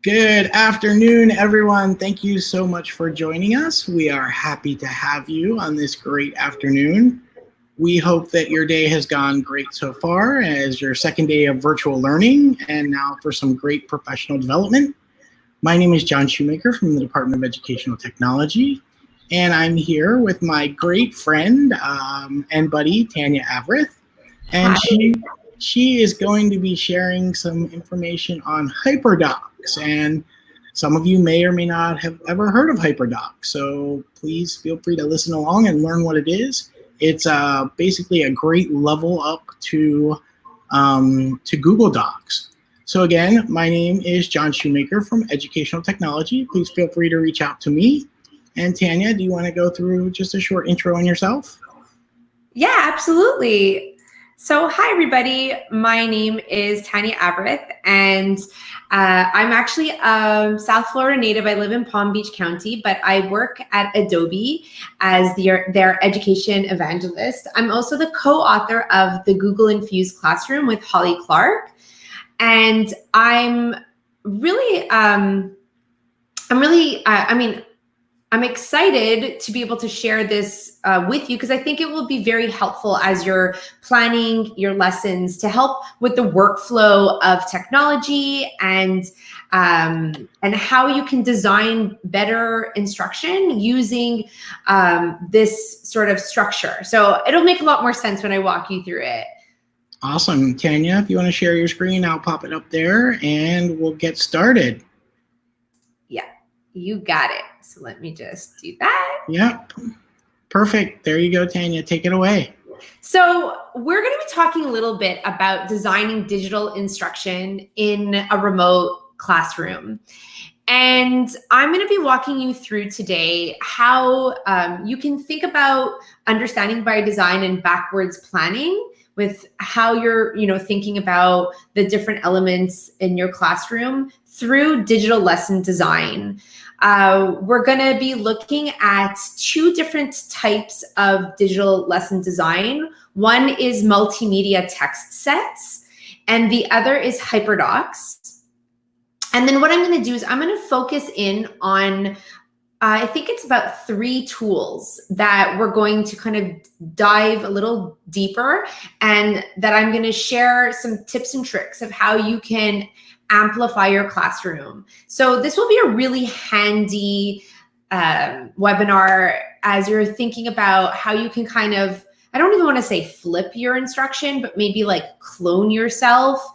Good afternoon, everyone. Thank you so much for joining us. We are happy to have you on this great afternoon. We hope that your day has gone great so far as your second day of virtual learning and now for some great professional development. My name is John Shoemaker from the Department of Educational Technology, and I'm here with my great friend and buddy, Tanya Avrith. And she is going to be sharing some information on Hyperdocs. And some of you may or may not have ever heard of Hyperdocs. So please feel free to listen along and learn what it is. It's basically a great level up to Google Docs. So again, my name is John Shoemaker from Educational Technology. Please feel free to reach out to me. And Tanya, do you want to go through just a short intro on yourself? Yeah, absolutely. So hi, everybody. My name is Tanya Avrith, and I'm actually a South Florida native. I live in Palm Beach County, but I work at Adobe as their education evangelist. I'm also the co-author of the Google Infused Classroom with Holly Clark. And I'm excited to be able to share this with you because I think it will be very helpful as you're planning your lessons to help with the workflow of technology and how you can design better instruction using this sort of structure. So it'll make a lot more sense when I walk you through it. Awesome. Tanya, if you want to share your screen, I'll pop it up there and we'll get started. Yeah, you got it. So let me just do that. Yep. Perfect. There you go, Tanya. Take it away. So we're going to be talking a little bit about designing digital instruction in a remote classroom. And I'm going to be walking you through today how you can think about understanding by design and backwards planning with how you're, thinking about the different elements in your classroom through digital lesson design. We're going to be looking at two different types of digital lesson design. One is multimedia text sets, and the other is Hyperdocs. And then what I'm going to do is I'm going to focus in on I think it's about 3 tools that we're going to kind of dive a little deeper and that I'm going to share some tips and tricks of how you can amplify your classroom. So this will be a really handy webinar as you're thinking about how you can kind of, I don't even want to say flip your instruction, but maybe like clone yourself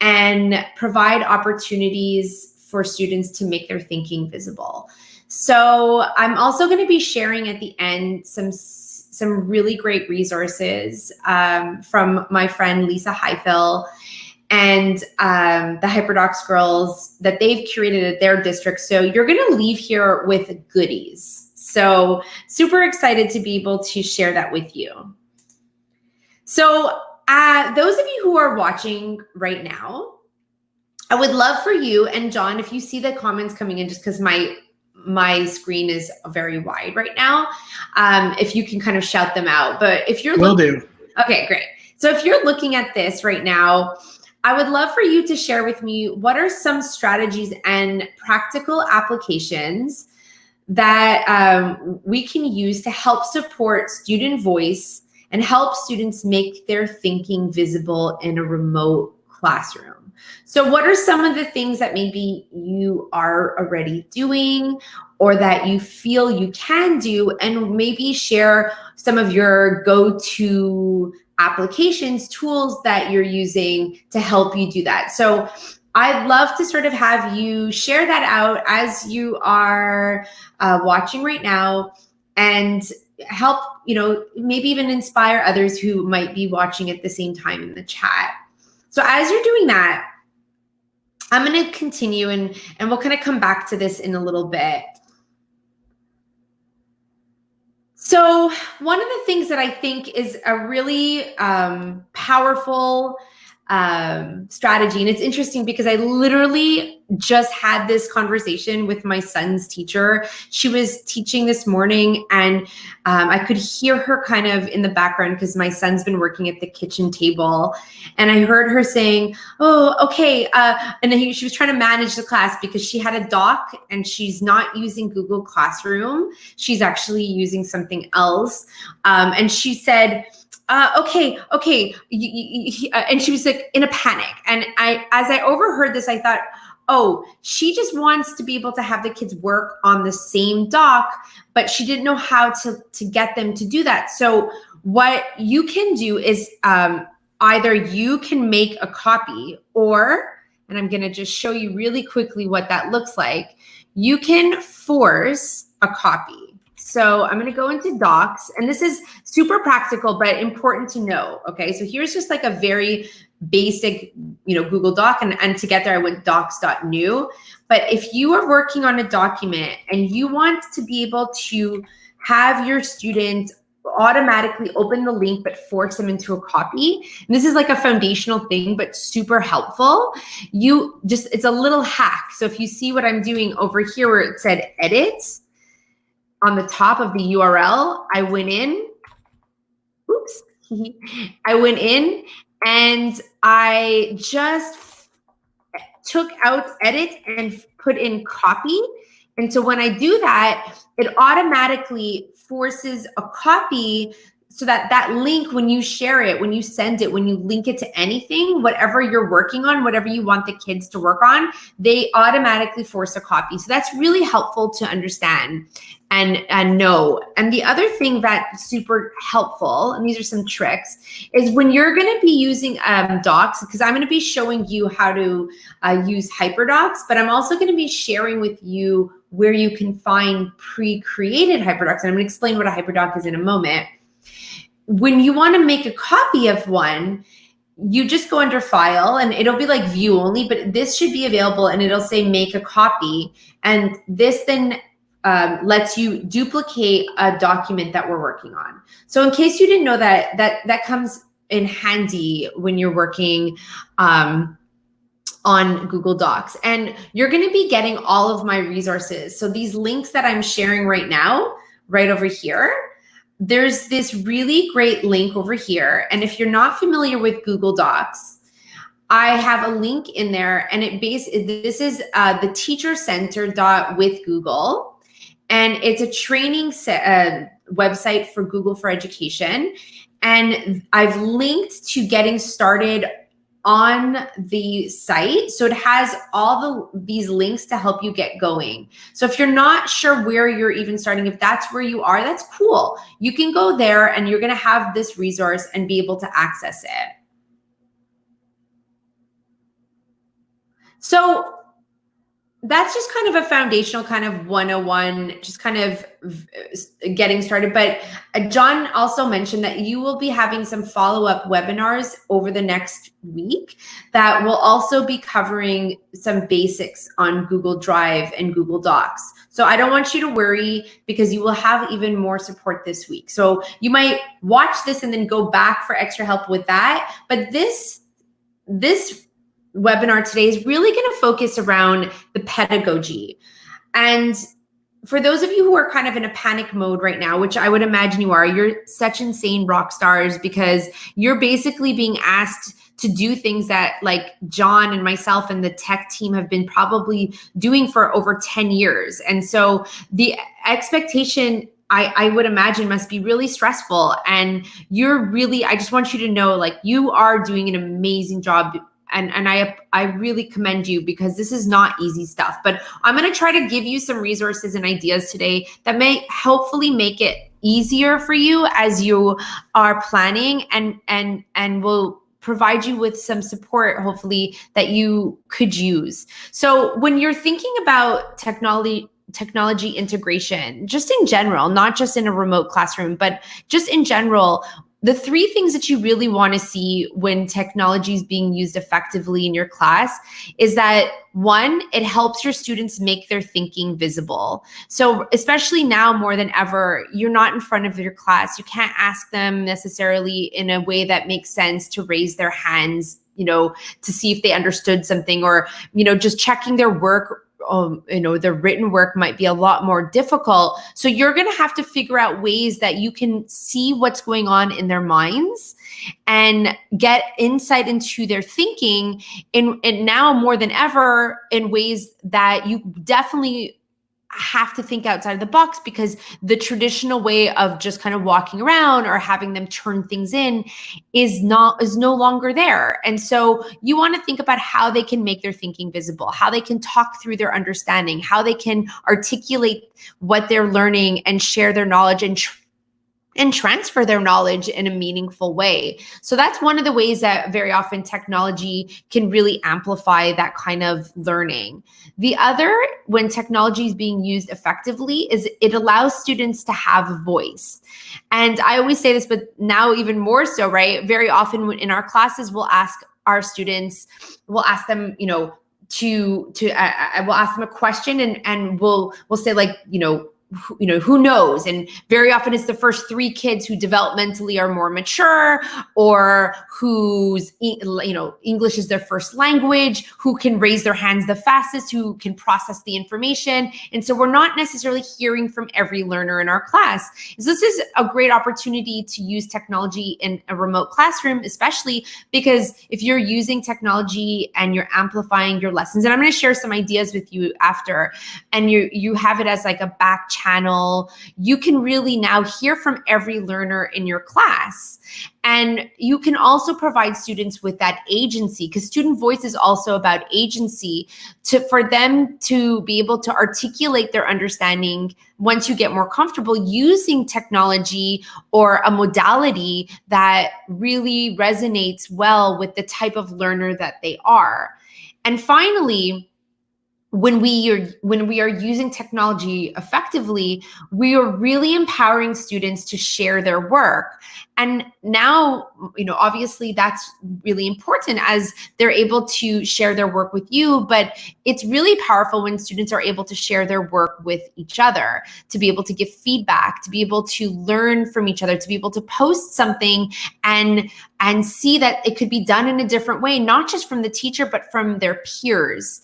and provide opportunities for students to make their thinking visible. So I'm also going to be sharing at the end some really great resources from my friend Lisa Highfill and the Hyperdocs girls that they've curated at their district. So you're going to leave here with goodies. So super excited to be able to share that with you. So those of you who are watching right now, I would love for you, and John, if you see the comments coming in, just because my screen is very wide right now, if you can kind of shout them out. But if you're Will do. Okay, great. So if you're looking at this right now, I would love for you to share with me what are some strategies and practical applications that we can use to help support student voice and help students make their thinking visible in a remote classroom. So what are some of the things that maybe you are already doing or that you feel you can do, and maybe share some of your go-to applications, tools that you're using to help you do that. So I'd love to sort of have you share that out as you are watching right now and help, maybe even inspire others who might be watching at the same time in the chat. So as you're doing that, I'm going to continue and we'll kind of come back to this in a little bit. So one of the things that I think is a really powerful strategy. And it's interesting because I literally just had this conversation with my son's teacher. She was teaching this morning, and I could hear her kind of in the background because my son's been working at the kitchen table. And I heard her saying, oh, okay. And then she was trying to manage the class because she had a doc and she's not using Google Classroom. She's actually using something else. And she said, okay. And she was like in a panic. And as I overheard this, I thought, oh, she just wants to be able to have the kids work on the same doc, but she didn't know how to get them to do that. So what you can do is either you can make a copy, or, and I'm going to just show you really quickly what that looks like. You can force a copy. So I'm going to go into Docs, and this is super practical, but important to know. Okay. So here's just like a very basic, Google Doc, and to get there, I went docs.new. But if you are working on a document and you want to be able to have your students automatically open the link, but force them into a copy, and this is like a foundational thing, but super helpful. It's a little hack. So if you see what I'm doing over here where it said edit, on the top of the URL, I went in and I just took out edit and put in copy. And so when I do that, it automatically forces a copy, so that link, when you share it, when you send it, when you link it to anything, whatever you're working on, whatever you want the kids to work on, they automatically force a copy. So that's really helpful to understand and know. And the other thing that's super helpful, and these are some tricks, is when you're going to be using docs, because I'm going to be showing you how to use Hyperdocs, but I'm also going to be sharing with you where you can find pre-created Hyperdocs. And I'm going to explain what a Hyperdoc is in a moment. When you want to make a copy of one, you just go under file, and it'll be like view only, but this should be available, and it'll say make a copy. And this then lets you duplicate a document that we're working on. So in case you didn't know that comes in handy when you're working on Google Docs. And you're going to be getting all of my resources. So these links that I'm sharing right now, right over here, there's this really great link over here. And if you're not familiar with Google Docs, I have a link in there, and this is the teachercenter.withgoogle. And it's a training website for Google for Education. And I've linked to getting started on the site. So it has all these links to help you get going. So if you're not sure where you're even starting, if that's where you are, that's cool. You can go there, and you're going to have this resource and be able to access it. So that's just kind of a foundational kind of 101, just kind of getting started. But John also mentioned that you will be having some follow-up webinars over the next week that will also be covering some basics on Google Drive and Google Docs. So I don't want you to worry, because you will have even more support this week. So you might watch this and then go back for extra help with that. But this webinar today is really going to focus around the pedagogy. And for those of you who are kind of in a panic mode right now, which I would imagine you are, you're such insane rock stars, because you're basically being asked to do things that like John and myself and the tech team have been probably doing for over 10 years. And so the expectation, I would imagine, must be really stressful. And I just want you to know, like, you are doing an amazing job. And I really commend you, because this is not easy stuff. But I'm going to try to give you some resources and ideas today that may hopefully make it easier for you as you are planning, and will provide you with some support, hopefully, that you could use. So when you're thinking about technology integration, just in general, not just in a remote classroom, but just in general, the three things that you really want to see when technology is being used effectively in your class is that, one, it helps your students make their thinking visible. So especially now more than ever, you're not in front of your class. You can't ask them necessarily in a way that makes sense to raise their hands, to see if they understood something, or, just checking their work. The written work might be a lot more difficult. So you're going to have to figure out ways that you can see what's going on in their minds and get insight into their thinking and now more than ever in ways that you definitely have to think outside of the box, because the traditional way of just kind of walking around or having them turn things in is no longer there. And so you want to think about how they can make their thinking visible, how they can talk through their understanding, how they can articulate what they're learning and share their knowledge and transfer their knowledge in a meaningful way. So that's one of the ways that very often technology can really amplify that kind of learning. The other, when technology is being used effectively, is it allows students to have a voice. And I always say this, but now even more so, right? Very often in our classes, we'll ask our students, we'll ask them, we'll ask them a question and we'll say like, who knows? And very often it's the first 3 kids who developmentally are more mature, or whose, English is their first language, who can raise their hands the fastest, who can process the information. And so we're not necessarily hearing from every learner in our class. So this is a great opportunity to use technology in a remote classroom, especially because if you're using technology and you're amplifying your lessons, and I'm going to share some ideas with you after, and you have it as like a back channel, you can really now hear from every learner in your class. And you can also provide students with that agency, because student voice is also about agency, for them to be able to articulate their understanding once you get more comfortable using technology or a modality that really resonates well with the type of learner that they are. And finally, when we are using technology effectively, we are really empowering students to share their work. And now, obviously that's really important as they're able to share their work with you, but it's really powerful when students are able to share their work with each other, to be able to give feedback, to be able to learn from each other, to be able to post something and see that it could be done in a different way, not just from the teacher, but from their peers.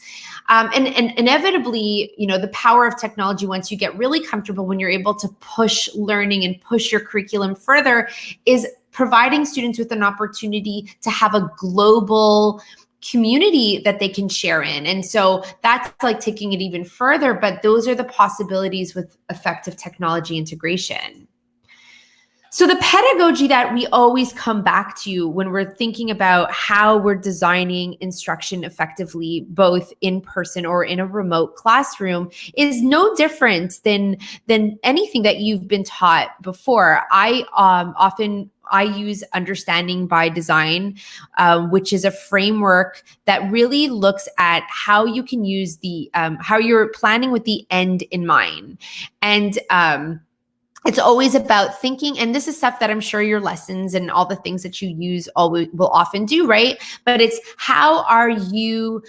And inevitably, the power of technology, once you get really comfortable, when you're able to push learning and push your curriculum further, is providing students with an opportunity to have a global community that they can share in. And so that's like taking it even further, but those are the possibilities with effective technology integration. So the pedagogy that we always come back to when we're thinking about how we're designing instruction effectively, both in person or in a remote classroom, is no different than anything that you've been taught before. I use understanding by design, which is a framework that really looks at how you can use how you're planning with the end in mind. And it's always about thinking, and this is stuff that I'm sure your lessons and all the things that you use will often do, right? But it's how are you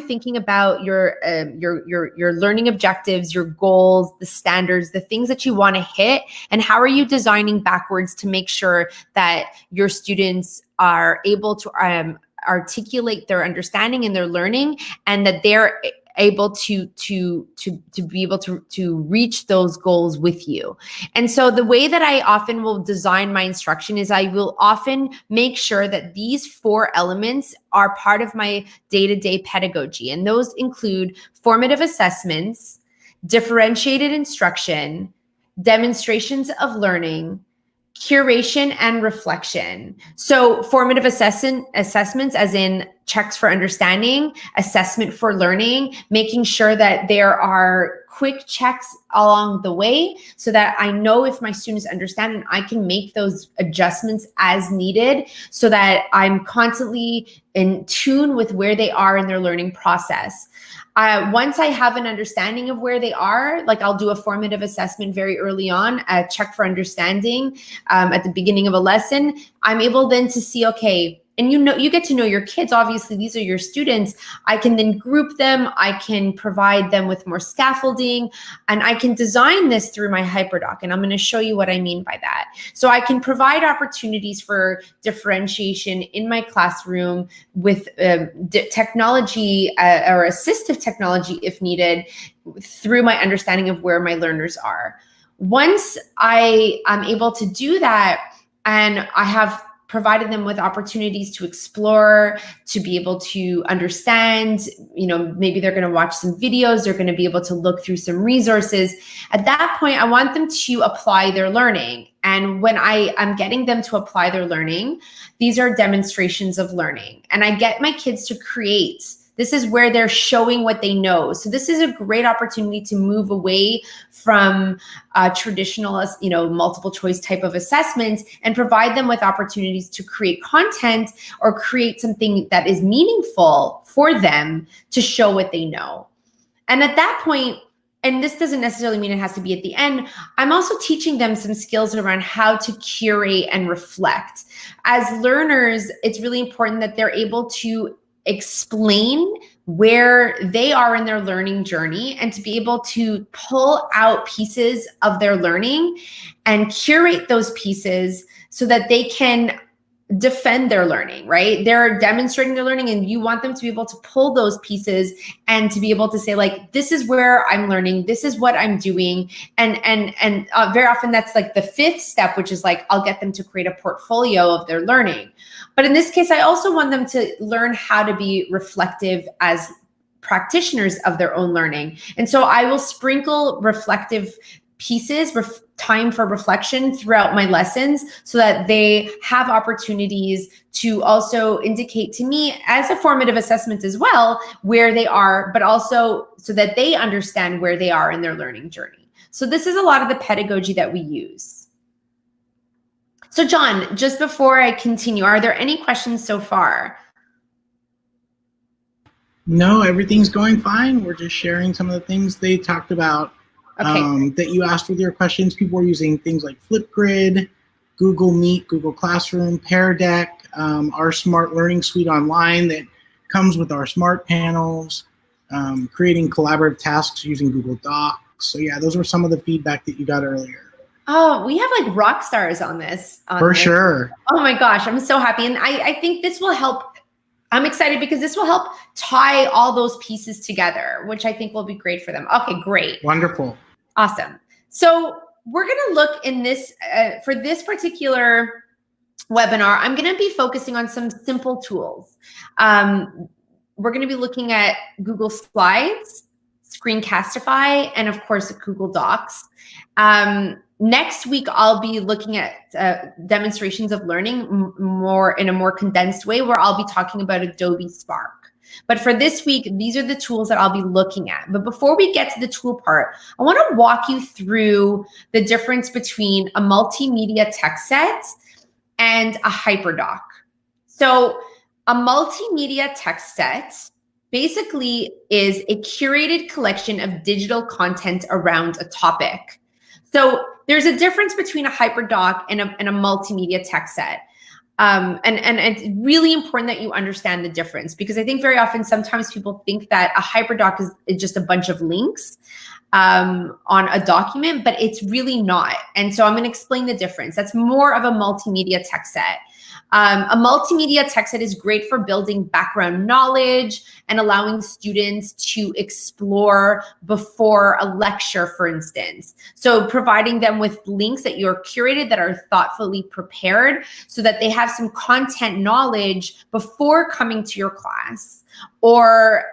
thinking about your learning objectives, your goals, the standards, the things that you want to hit, and how are you designing backwards to make sure that your students are able to articulate their understanding and their learning, and that they're able to be able to reach those goals with you. And so the way that I often will design my instruction is I will often make sure that these 4 elements are part of my day-to-day pedagogy. And those include formative assessments, differentiated instruction, demonstrations of learning, curation and reflection. So formative assessments, as in checks for understanding, assessment for learning, making sure that there are quick checks along the way so that I know if my students understand, and I can make those adjustments as needed so that I'm constantly in tune with where they are in their learning process. Once I have an understanding of where they are, like I'll do a formative assessment very early on, a check for understanding at the beginning of a lesson, I'm able then to see, okay, and you get to know your kids. Obviously, these are your students. I can then group them. I can provide them with more scaffolding, and I can design this through my Hyperdoc. And I'm going to show you what I mean by that. So I can provide opportunities for differentiation in my classroom with technology or assistive technology if needed, through my understanding of where my learners are. Once I am able to do that, and I have provided them with opportunities to explore, to be able to understand, maybe they're going to watch some videos, they're going to be able to look through some resources. At that point, I want them to apply their learning. And when I am getting them to apply their learning, these are demonstrations of learning. And I get my kids to create. This is where they're showing what they know. So this is a great opportunity to move away from traditional, multiple choice type of assessments and provide them with opportunities to create content or create something that is meaningful for them to show what they know. And at that point, and this doesn't necessarily mean it has to be at the end, I'm also teaching them some skills around how to curate and reflect. As learners, it's really important that they're able to explain where they are in their learning journey and to be able to pull out pieces of their learning and curate those pieces so that they can defend their learning, right? They're demonstrating their learning, and you want them to be able to pull those pieces and to be able to say, like, this is where I'm learning, this is what I'm doing. And very often that's like the fifth step, which is like, I'll get them to create a portfolio of their learning. But in this case, I also want them to learn how to be reflective as practitioners of their own learning. And so I will sprinkle reflective pieces, time for reflection throughout my lessons so that they have opportunities to also indicate to me, as a formative assessment as well, where they are, but also so that they understand where they are in their learning journey. So this is a lot of the pedagogy that we use. So John, just before I continue, are there any questions so far? No, everything's going fine. We're just sharing some of the things they talked about. Okay. That you asked with your questions. People are using things like Flipgrid, Google Meet, Google Classroom, Pear Deck, our Smart Learning Suite online that comes with our Smart Panels, creating collaborative tasks using Google Docs. So yeah, those were some of the feedback that you got earlier. Oh, we have like rock stars on this. For sure. Oh my gosh, I'm so happy. And I think this will help. I'm excited because this will help tie all those pieces together, which I think will be great for them. Okay, great. Wonderful. Awesome. So we're going to look in this, for this particular webinar, I'm going to be focusing on some simple tools. We're going to be looking at Google Slides, Screencastify, and of course, Google Docs. Next week, I'll be looking at demonstrations of learning in a more condensed way, where I'll be talking about Adobe Spark. But for this week, these are the tools that I'll be looking at. But before we get to the tool part, I want to walk you through the difference between a multimedia text set and a Hyperdoc. So a multimedia text set basically is a curated collection of digital content around a topic. So there's a difference between a Hyperdoc and a multimedia text set. And it's really important that you understand the difference, because I think very often sometimes people think that a Hyperdoc is just a bunch of links on a document, but it's really not. And so I'm going to explain the difference. That's more of a multimedia text set. A multimedia text set is great for building background knowledge and allowing students to explore before a lecture, for instance. So providing them with links that you're curated, that are thoughtfully prepared, so that they have some content knowledge before coming to your class, or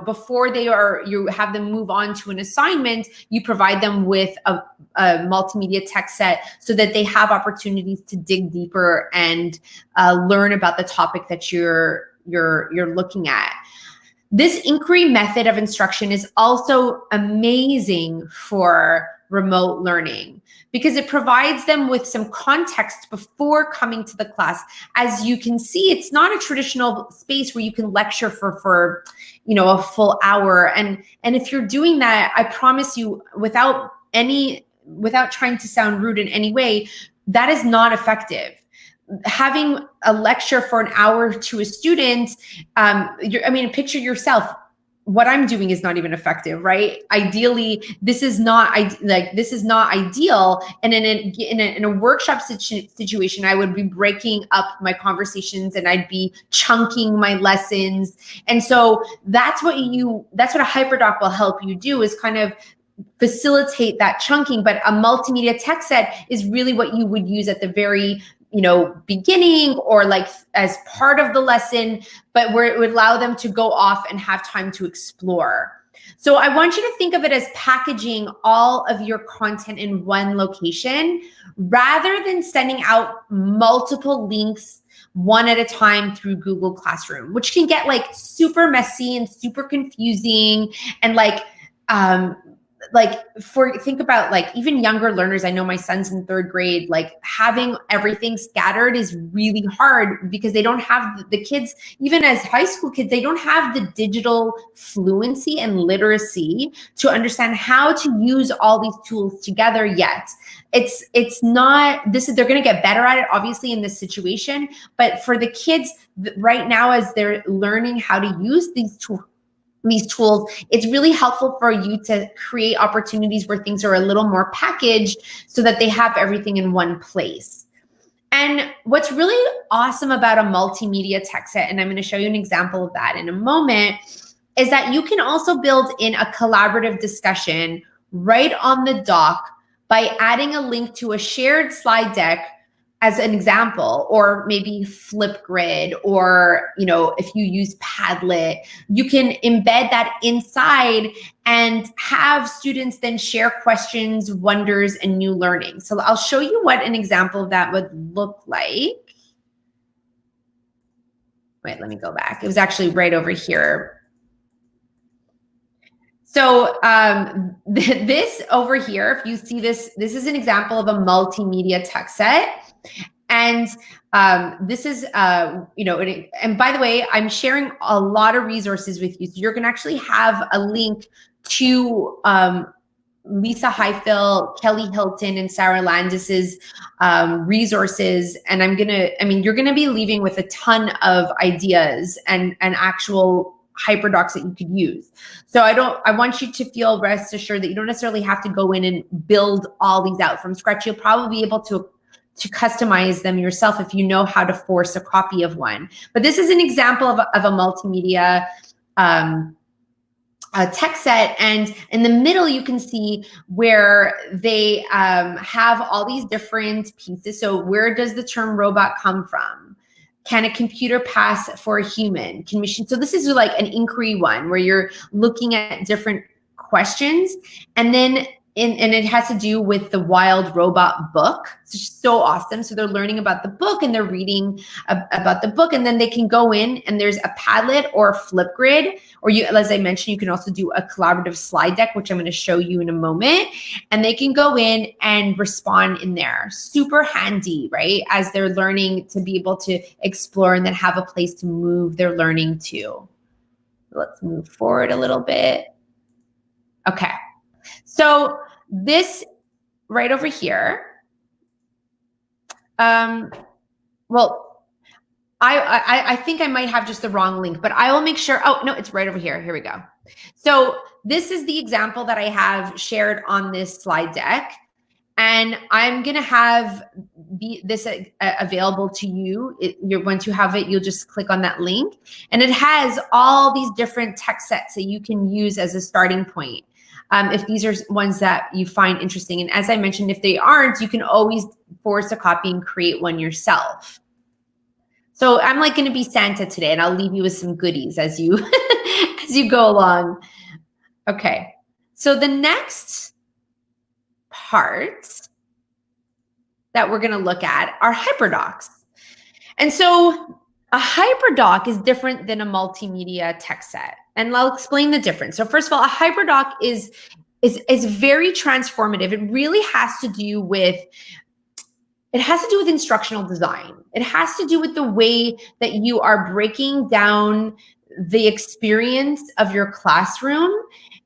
before you have them move on to an assignment, you provide them with a multimedia text set so that they have opportunities to dig deeper and learn about the topic that you're looking at. This inquiry method of instruction is also amazing for remote learning, because it provides them with some context before coming to the class. As you can see, it's not a traditional space where you can lecture for a full hour. And if you're doing that, I promise you, without trying to sound rude in any way, that is not effective. having a lecture for an hour to a student, picture yourself. What I'm doing is not even effective, right? Ideally, this is not ideal. And in a workshop situation, I would be breaking up my conversations and I'd be chunking my lessons. And so that's what a Hyperdoc will help you do, is kind of facilitate that chunking. But a multimedia text set is really what you would use at the very beginning, or like as part of the lesson, but where it would allow them to go off and have time to explore. So I want you to think of it as packaging all of your content in one location, rather than sending out multiple links one at a time through Google Classroom, which can get like super messy and super confusing. And think about like even younger learners. I know my son's in 3rd grade, like having everything scattered is really hard, because they don't have the kids, even as high school kids, they don't have the digital fluency and literacy to understand how to use all these tools together yet. It's not, they're going to get better at it obviously in this situation, but for the kids right now, as they're learning how to use these tools, it's really helpful for you to create opportunities where things are a little more packaged, so that they have everything in one place. And what's really awesome about a multimedia text set, and I'm going to show you an example of that in a moment, is that you can also build in a collaborative discussion right on the doc by adding a link to a shared slide deck as an example, or maybe Flipgrid, or if you use Padlet, you can embed that inside and have students then share questions, wonders, and new learning. So I'll show you what an example of that would look like. Wait, let me go back. It was actually right over here. So this over here, if you see this is an example of a multimedia text set. And this is, and by the way, I'm sharing a lot of resources with you. So you're going to actually have a link to Lisa Highfill, Kelly Hilton, and Sarah Landis's resources. And you're going to be leaving with a ton of ideas and actual Hyperdocs that you could use. So I want you to feel rest assured that you don't necessarily have to go in and build all these out from scratch. You'll probably be able to customize them yourself if you know how to force a copy of one. But this is an example of a multimedia text set. And in the middle, you can see where they have all these different pieces. So where does the term robot come from? Can a computer pass for a human? Can machine? So this is like an inquiry one where you're looking at different questions. And then and it has to do with the Wild Robot book. It's so awesome. So they're learning about the book and they're reading about the book, and then they can go in and there's a Padlet or a Flipgrid, or as I mentioned, you can also do a collaborative slide deck, which I'm going to show you in a moment. And they can go in and respond in there. Super handy, right? As they're learning, to be able to explore and then have a place to move their learning to. Let's move forward a little bit. Okay. So this right over here, well, I think I might have just the wrong link, but I will make sure. Oh, no, it's right over here. Here we go. So this is the example that I have shared on this slide deck. And I'm going to have this available to you. Once you have it, you'll just click on that link. And it has all these different text sets that you can use as a starting point. If these are ones that you find interesting. And as I mentioned, if they aren't, you can always force a copy and create one yourself. So I'm like going to be Santa today, and I'll leave you with some goodies as you as you go along. Okay. So the next part that we're going to look at are Hyperdocs. And so a Hyperdoc is different than a multimedia text set. And I'll explain the difference. So first of all, a Hyperdoc is very transformative. It really has to do with instructional design. It has to do with the way that you are breaking down the experience of your classroom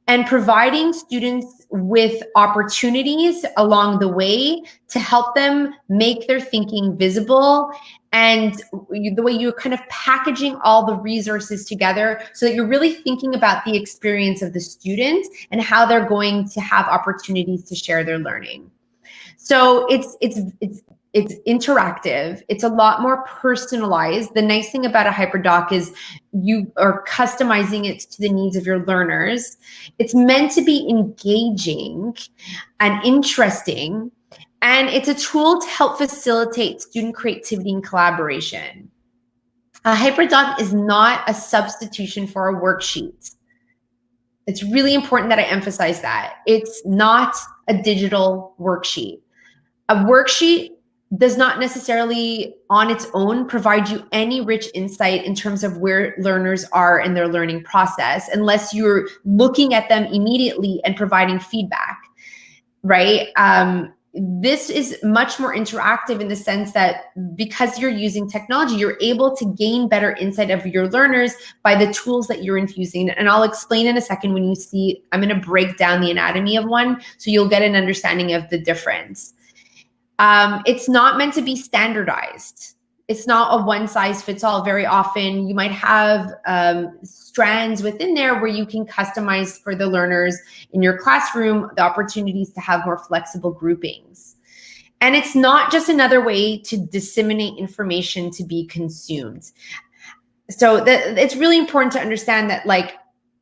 and providing students with opportunities along the way to help them make their thinking visible, and the way you're kind of packaging all the resources together so that you're really thinking about the experience of the student and how they're going to have opportunities to share their learning. So it's interactive. It's a lot more personalized. The nice thing about a Hyperdoc is you are customizing it to the needs of your learners. It's meant to be engaging and interesting, and it's a tool to help facilitate student creativity and collaboration. A Hyperdoc is not a substitution for a worksheet. It's really important that I emphasize that. It's not a digital worksheet. A worksheet does not necessarily on its own provide you any rich insight in terms of where learners are in their learning process, unless you're looking at them immediately and providing feedback, right? This is much more interactive in the sense that because you're using technology, you're able to gain better insight of your learners by the tools that you're infusing. And I'll explain in a second when you see, I'm going to break down the anatomy of one so you'll get an understanding of the difference. It's not meant to be standardized. It's not a one size fits all. Very often you might have strands within there where you can customize for the learners in your classroom the opportunities to have more flexible groupings. And it's not just another way to disseminate information to be consumed. So it's really important to understand that, like,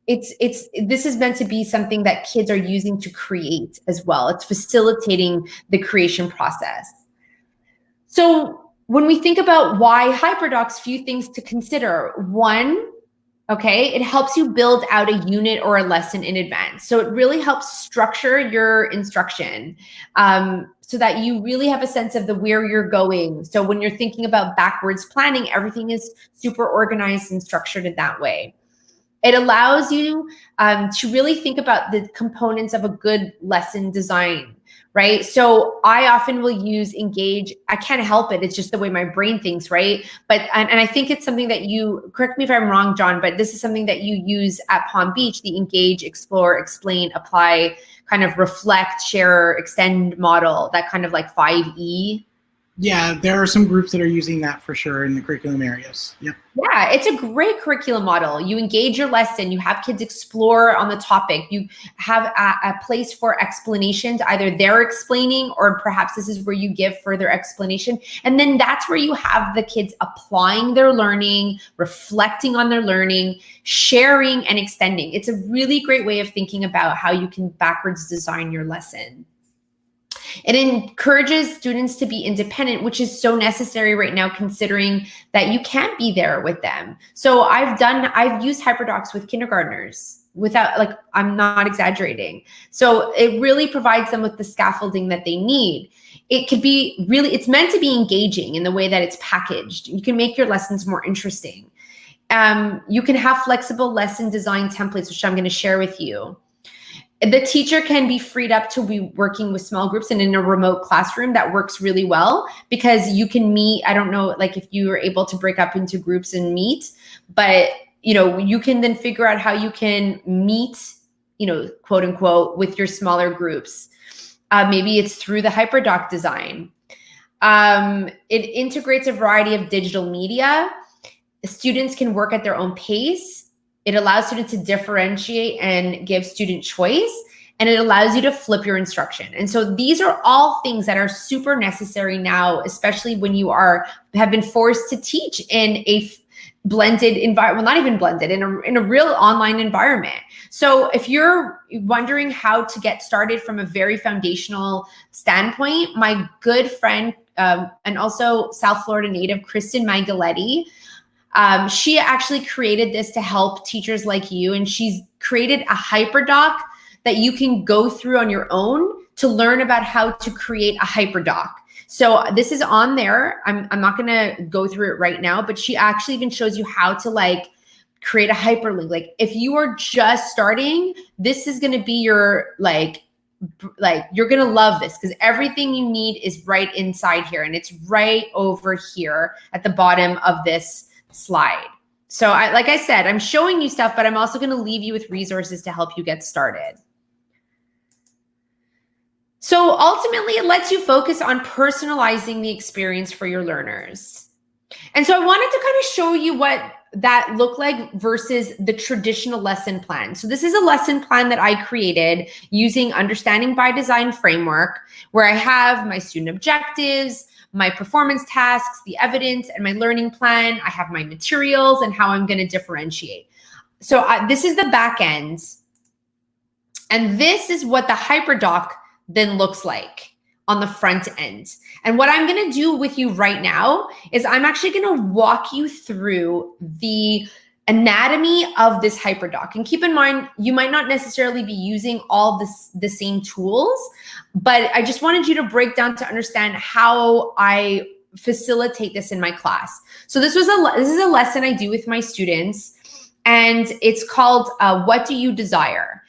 this is meant to be something that kids are using to create as well. It's facilitating the creation process. So when we think about why Hyperdocs, few things to consider. One, okay, it helps you build out a unit or a lesson in advance. So it really helps structure your instruction so that you really have a sense of where you're going. So when you're thinking about backwards planning, everything is super organized and structured in that way. It allows you to really think about the components of a good lesson design, right? So I often will use Engage. I can't help it. It's just the way my brain thinks, right? But and I think it's something that you, correct me if I'm wrong, John, but this is something that you use at Palm Beach, the Engage, Explore, Explain, Apply, kind of reflect, share, extend model, that kind of like 5E. Yeah, there are some groups that are using that for sure in the curriculum areas. Yep. Yeah, it's a great curriculum model. You engage your lesson, you have kids explore on the topic, you have a place for explanations, either they're explaining or perhaps this is where you give further explanation. And then that's where you have the kids applying their learning, reflecting on their learning, sharing and extending. It's a really great way of thinking about how you can backwards design your lesson. It encourages students to be independent, which is so necessary right now, considering that you can't be there with them. So I've used Hyperdocs with kindergartners without, like, I'm not exaggerating. So it really provides them with the scaffolding that they need. It could be really, it's meant to be engaging in the way that it's packaged. You can make your lessons more interesting. You can have flexible lesson design templates, which I'm going to share with you. The teacher can be freed up to be working with small groups, and in a remote classroom that works really well because you can meet, I don't know, like if you are able to break up into groups and meet, but you can then figure out how you can meet, quote unquote, with your smaller groups. Maybe it's through the Hyperdoc design. It integrates a variety of digital media. Students can work at their own pace. It allows students to differentiate and give student choice, and it allows you to flip your instruction. And so these are all things that are super necessary now, especially when you have been forced to teach in a blended environment, well, not even blended, in a real online environment. So if you're wondering how to get started from a very foundational standpoint, my good friend and also South Florida native, Kristen Magaletti, she actually created this to help teachers like you, and she's created a Hyperdoc that you can go through on your own to learn about how to create a Hyperdoc. So this is on there. I'm not going to go through it right now, but she actually even shows you how to create a hyperlink. Like if you are just starting, this is going to be your you're going to love this because everything you need is right inside here, and it's right over here at the bottom of this slide. So like I said, I'm showing you stuff, but I'm also going to leave you with resources to help you get started. So ultimately, it lets you focus on personalizing the experience for your learners. And so I wanted to kind of show you what that looked like versus the traditional lesson plan. So this is a lesson plan that I created using Understanding by Design framework, where I have my student objectives, my performance tasks, the evidence, and my learning plan. I have my materials and how I'm going to differentiate. So this is the back end. And this is what the Hyperdoc then looks like on the front end. And what I'm going to do with you right now is I'm actually going to walk you through the anatomy of this Hyperdoc. And keep in mind, you might not necessarily be using all the same tools, but I just wanted you to break down to understand how I facilitate this in my class. So this is a lesson I do with my students, and it's called What Do You Desire?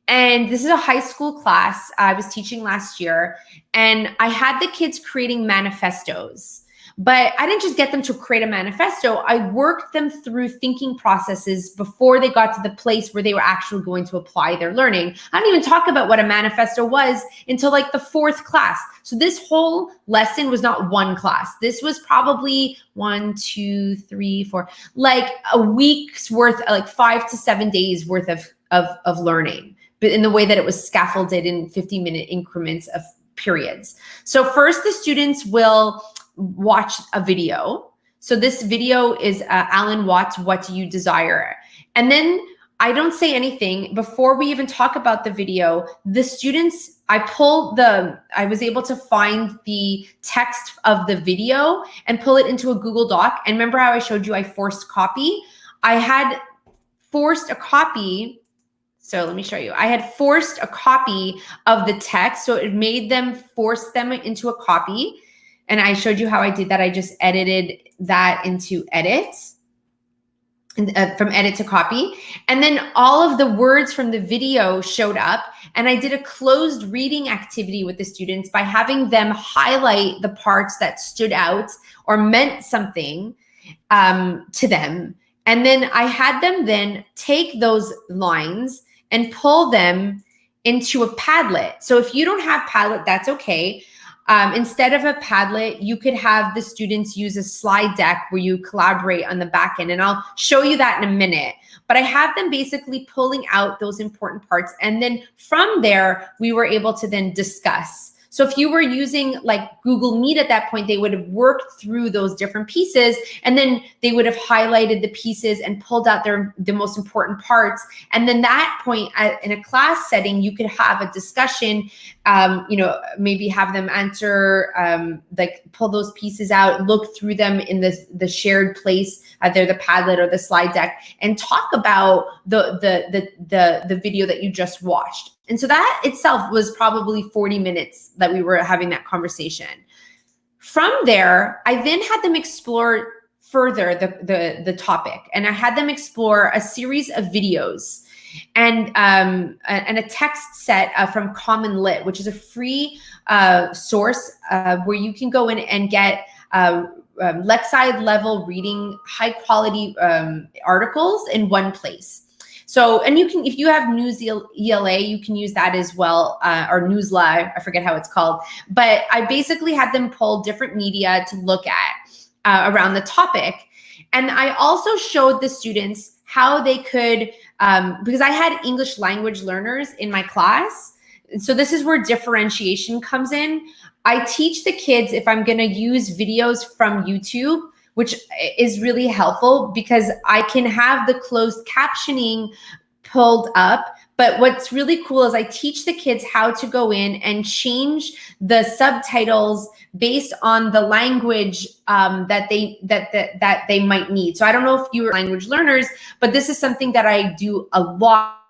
And this is a high school class I was teaching last year, and I had the kids creating manifestos. But I didn't just get them to create a manifesto. I worked them through thinking processes before they got to the place where they were actually going to apply their learning. I didn't even talk about what a manifesto was until like the 4th class. So this whole lesson was not one class. This was probably 1, 2, 3, 4, like a week's worth, like 5 to 7 days worth of learning, but in the way that it was scaffolded in 50-minute increments of periods. So first, the students will watch a video. So this video is Alan Watts' What Do You Desire? And then I don't say anything before we even talk about the video. The students, I was able to find the text of the video and pull it into a Google Doc. And remember how I showed you I forced copy? I had forced a copy. So let me show you. I had forced a copy of the text. So it made them force them into a copy. And I showed you how I did that. I just edited that into edit, from edit to copy. And then all of the words from the video showed up. And I did a closed reading activity with the students by having them highlight the parts that stood out or meant something to them. And then I had them then take those lines and pull them into a Padlet. So if you don't have Padlet, that's okay. Instead of a Padlet, you could have the students use a slide deck where you collaborate on the back end. And I'll show you that in a minute. But I have them basically pulling out those important parts. And then from there, we were able to then discuss. So if you were using like Google Meet at that point, they would have worked through those different pieces, and then they would have highlighted the pieces and pulled out the most important parts. And then that point in a class setting, you could have a discussion, maybe have them answer, like pull those pieces out, look through them in the shared place, either the Padlet or the slide deck, and talk about the video that you just watched. And so that itself was probably 40 minutes that we were having that conversation. From there, I then had them explore further the topic, and I had them explore a series of videos and a text set from Common Lit, which is a free source where you can go in and get Lexide level reading, high quality articles in one place. So, and you can, if you have News ELA, you can use that as well, or News Live, I forget how it's called. But I basically had them pull different media to look at around the topic. And I also showed the students how they could, because I had English language learners in my class. So this is where differentiation comes in. I teach the kids, if I'm going to use videos from YouTube, which is really helpful because I can have the closed captioning pulled up. But what's really cool is I teach the kids how to go in and change the subtitles based on the language that they might need. So I don't know if you are language learners, but this is something that I do a lot